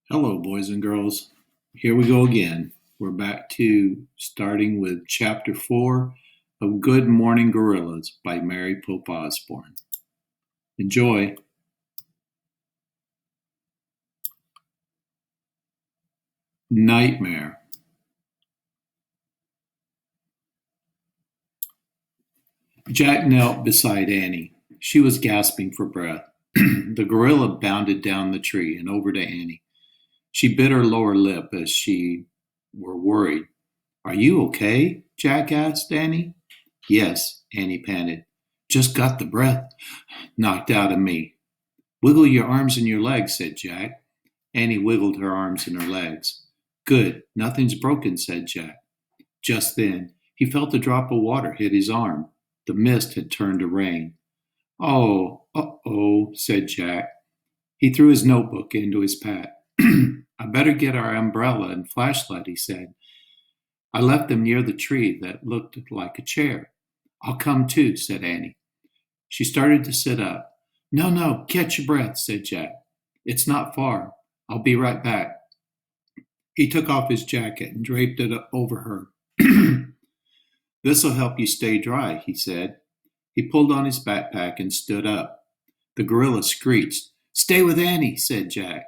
Hello, boys and girls. Here we go again. We're back to starting with Chapter 4 of Good Morning Gorillas by Mary Pope Osborne. Enjoy. Nightmare. Jack knelt beside Annie. She was gasping for breath. The gorilla bounded down the tree and over to Annie. She bit her lower lip as she were worried. Are you okay? Jack asked Annie. Yes, Annie panted. Just got the breath knocked out of me. Wiggle your arms and your legs, said Jack. Annie wiggled her arms and her legs. Good, nothing's broken, said Jack. Just then, he felt a drop of water hit his arm. The mist had turned to rain. Oh, uh-oh, said Jack. He threw his notebook into his pack. I better get our umbrella and flashlight, he said. I left them near the tree that looked like a chair. I'll come too, said Annie. She started to sit up. No, catch your breath, said Jack. It's not far. I'll be right back. He took off his jacket and draped it over her. This'll help you stay dry, he said. He pulled on his backpack and stood up. The gorilla screeched. Stay with Annie, said Jack.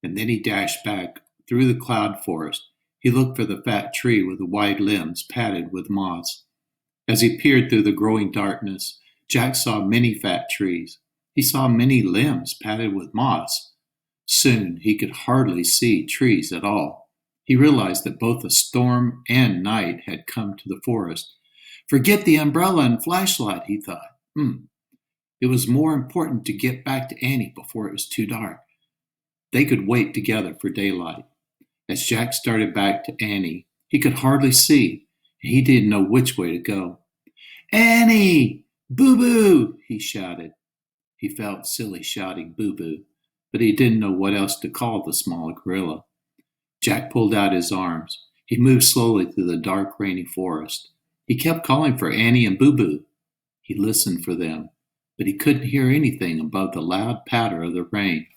And then he dashed back through the cloud forest. He looked for the fat tree with the wide limbs padded with moss. As he peered through the growing darkness, Jack saw many fat trees. He saw many limbs padded with moss. Soon he could hardly see trees at all. He realized that both a storm and night had come to the forest. Forget the umbrella and flashlight, he thought. It was more important to get back to Annie before it was too dark. They could wait together for daylight. As Jack started back to Annie, he could hardly see, and he didn't know which way to go. Annie! Boo-boo! He shouted. He felt silly shouting boo-boo, but he didn't know what else to call the small gorilla. Jack pulled out his arms. He moved slowly through the dark, rainy forest. He kept calling for Annie and Boo-boo. He listened for them, but he couldn't hear anything above the loud patter of the rain.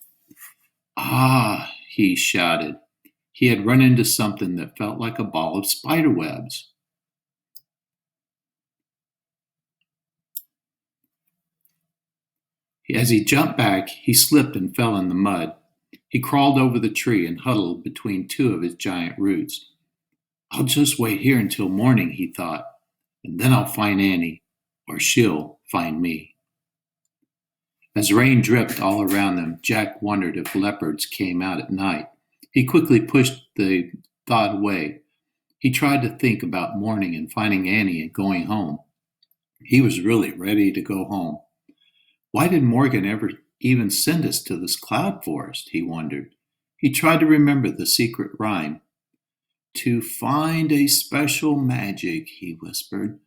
Ah, he shouted. He had run into something that felt like a ball of spider webs. As he jumped back, he slipped and fell in the mud. He crawled over the tree and huddled between two of its giant roots. I'll just wait here until morning, he thought, and then I'll find Annie, or she'll find me. As rain dripped all around them, Jack wondered if leopards came out at night. He quickly pushed the thought away. He tried to think about morning and finding Annie and going home. He was really ready to go home. Why did Morgan ever even send us to this cloud forest, he wondered. He tried to remember the secret rhyme. To find a special magic, he whispered.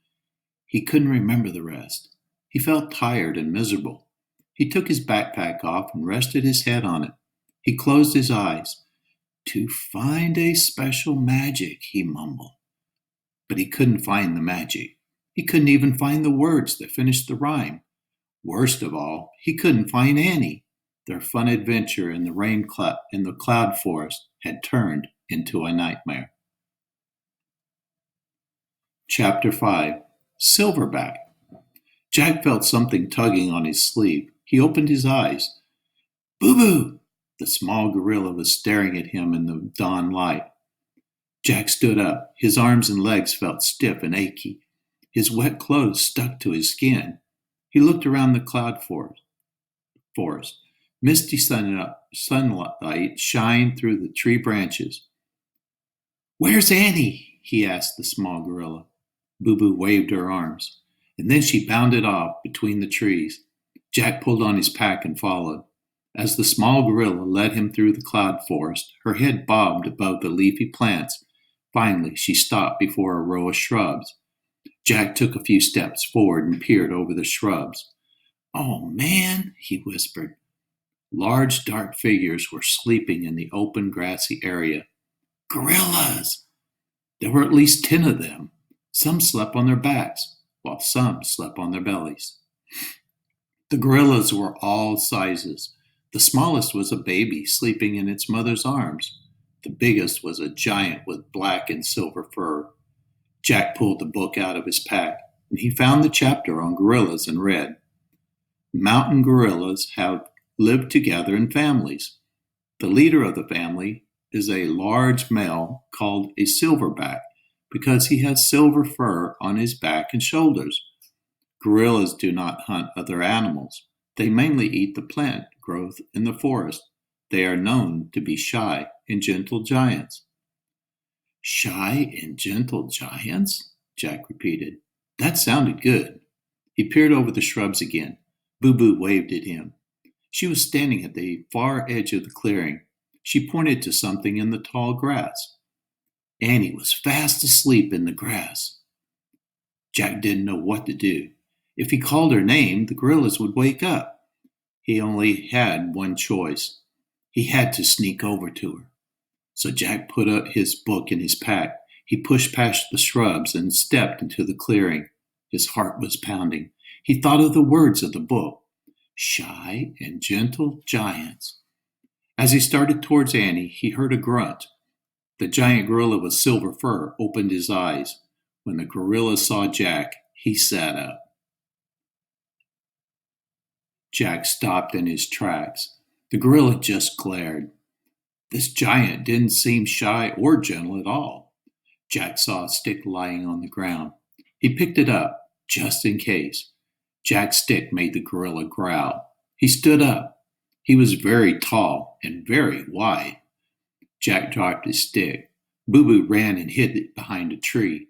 He couldn't remember the rest. He felt tired and miserable. He took his backpack off and rested his head on it. He closed his eyes. To find a special magic, he mumbled. But he couldn't find the magic. He couldn't even find the words that finished the rhyme. Worst of all, he couldn't find Annie. Their fun adventure in the cloud forest had turned into a nightmare. Chapter 5. Silverback. Jack felt something tugging on his sleeve. He opened his eyes. Boo-boo! The small gorilla was staring at him in the dawn light. Jack stood up. His arms and legs felt stiff and achy. His wet clothes stuck to his skin. He looked around the cloud forest. Misty sunlight shined through the tree branches. Where's Annie? He asked the small gorilla. Boo-boo waved her arms, and then she bounded off between the trees. Jack pulled on his pack and followed. As the small gorilla led him through the cloud forest, her head bobbed above the leafy plants. Finally, she stopped before a row of shrubs. Jack took a few steps forward and peered over the shrubs. Oh, man, he whispered. Large, dark figures were sleeping in the open, grassy area. Gorillas! There were at least 10 of them. Some slept on their backs, while some slept on their bellies. The gorillas were all sizes. The smallest was a baby sleeping in its mother's arms. The biggest was a giant with black and silver fur. Jack pulled the book out of his pack, and he found the chapter on gorillas and read, Mountain gorillas have lived together in families. The leader of the family is a large male called a silverback because he has silver fur on his back and shoulders. Gorillas do not hunt other animals. They mainly eat the plant growth in the forest. They are known to be shy and gentle giants. Shy and gentle giants? Jack repeated. That sounded good. He peered over the shrubs again. Boo Boo waved at him. She was standing at the far edge of the clearing. She pointed to something in the tall grass. Annie was fast asleep in the grass. Jack didn't know what to do. If he called her name, the gorillas would wake up. He only had one choice. He had to sneak over to her. So Jack put up his book in his pack. He pushed past the shrubs and stepped into the clearing. His heart was pounding. He thought of the words of the book. Shy and gentle giants. As he started towards Annie, he heard a grunt. The giant gorilla with silver fur opened his eyes. When the gorilla saw Jack, he sat up. Jack stopped in his tracks. The gorilla just glared. This giant didn't seem shy or gentle at all. Jack saw a stick lying on the ground. He picked it up, just in case. Jack's stick made the gorilla growl. He stood up. He was very tall and very wide. Jack dropped his stick. Boo Boo ran and hid it behind a tree.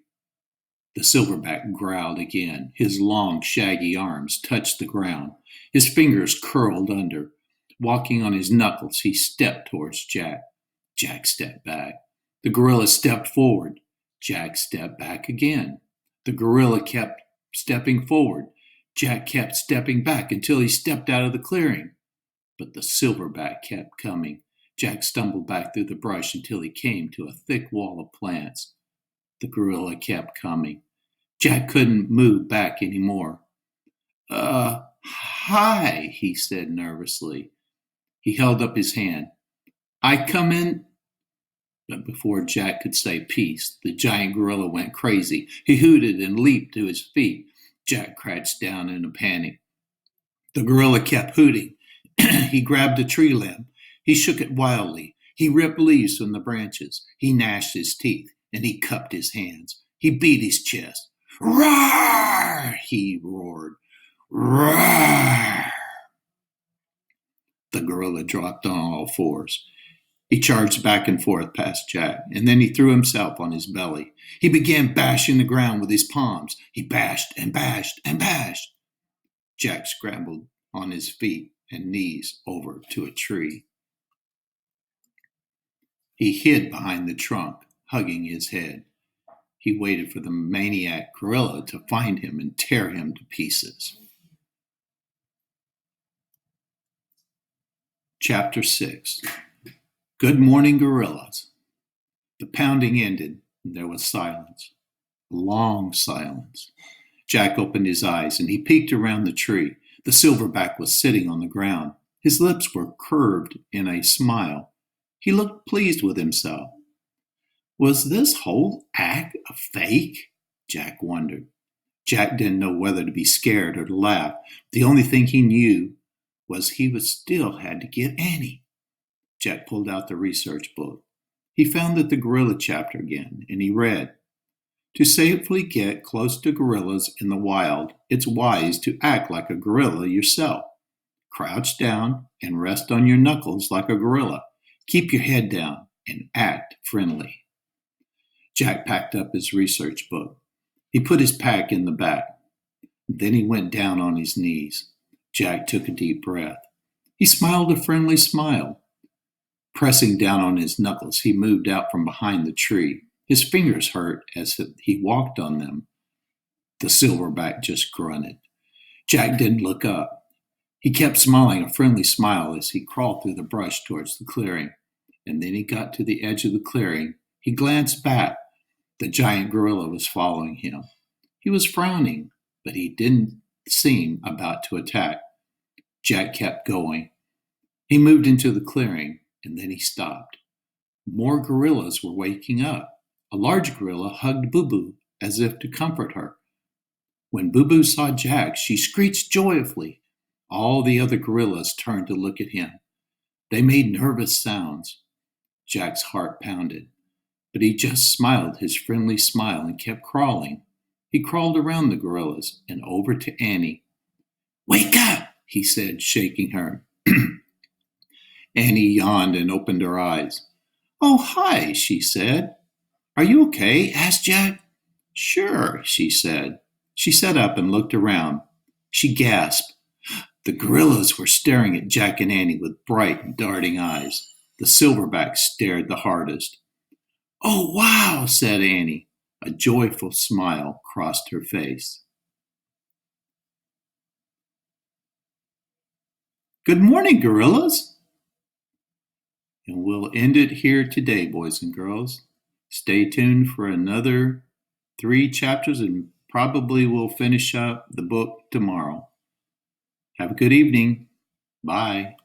The silverback growled again. His long, shaggy arms touched the ground. His fingers curled under. Walking on his knuckles, he stepped towards Jack. Jack stepped back. The gorilla stepped forward. Jack stepped back again. The gorilla kept stepping forward. Jack kept stepping back until he stepped out of the clearing. But the silverback kept coming. Jack stumbled back through the brush until he came to a thick wall of plants. The gorilla kept coming. Jack couldn't move back anymore. Hi, he said nervously. He held up his hand. I come in. But before Jack could say peace, the giant gorilla went crazy. He hooted and leaped to his feet. Jack crouched down in a panic. The gorilla kept hooting. He grabbed a tree limb. He shook it wildly. He ripped leaves from the branches. He gnashed his teeth, and he cupped his hands. He beat his chest. Roar! He roared. Roar! The gorilla dropped on all fours. He charged back and forth past Jack, and then he threw himself on his belly. He began bashing the ground with his palms. He bashed and bashed and bashed. Jack scrambled on his feet and knees over to a tree. He hid behind the trunk, hugging his head. He waited for the maniac gorilla to find him and tear him to pieces. Chapter 6. Good morning, gorillas. The pounding ended, and there was silence. A long silence. Jack opened his eyes, and he peeked around the tree. The silverback was sitting on the ground. His lips were curved in a smile. He looked pleased with himself. Was this whole act a fake? Jack wondered. Jack didn't know whether to be scared or to laugh. The only thing he knew was he would still had to get Annie. Jack pulled out the research book. He found the gorilla chapter again, and he read, To safely get close to gorillas in the wild, it's wise to act like a gorilla yourself. Crouch down and rest on your knuckles like a gorilla. Keep your head down and act friendly. Jack packed up his research book. He put his pack in the back. Then he went down on his knees. Jack took a deep breath. He smiled a friendly smile. Pressing down on his knuckles, he moved out from behind the tree. His fingers hurt as he walked on them. The silverback just grunted. Jack didn't look up. He kept smiling a friendly smile as he crawled through the brush towards the clearing. And then he got to the edge of the clearing. He glanced back. The giant gorilla was following him. He was frowning, but he didn't seem about to attack. Jack kept going. He moved into the clearing, and then he stopped. More gorillas were waking up. A large gorilla hugged Boo Boo as if to comfort her. When Boo Boo saw Jack, she screeched joyfully. All the other gorillas turned to look at him. They made nervous sounds. Jack's heart pounded, but he just smiled his friendly smile and kept crawling. He crawled around the gorillas and over to Annie. "Wake up," he said, shaking her. Annie yawned and opened her eyes. "Oh, hi," she said. "Are you okay?" asked Jack. "Sure," she said. She sat up and looked around. She gasped. The gorillas were staring at Jack and Annie with bright, darting eyes. The silverback stared the hardest. "Oh, wow," said Annie. A joyful smile crossed her face. "Good morning, gorillas." And we'll end it here today, boys and girls. Stay tuned for another 3 chapters, and probably we'll finish up the book tomorrow. Have a good evening. Bye.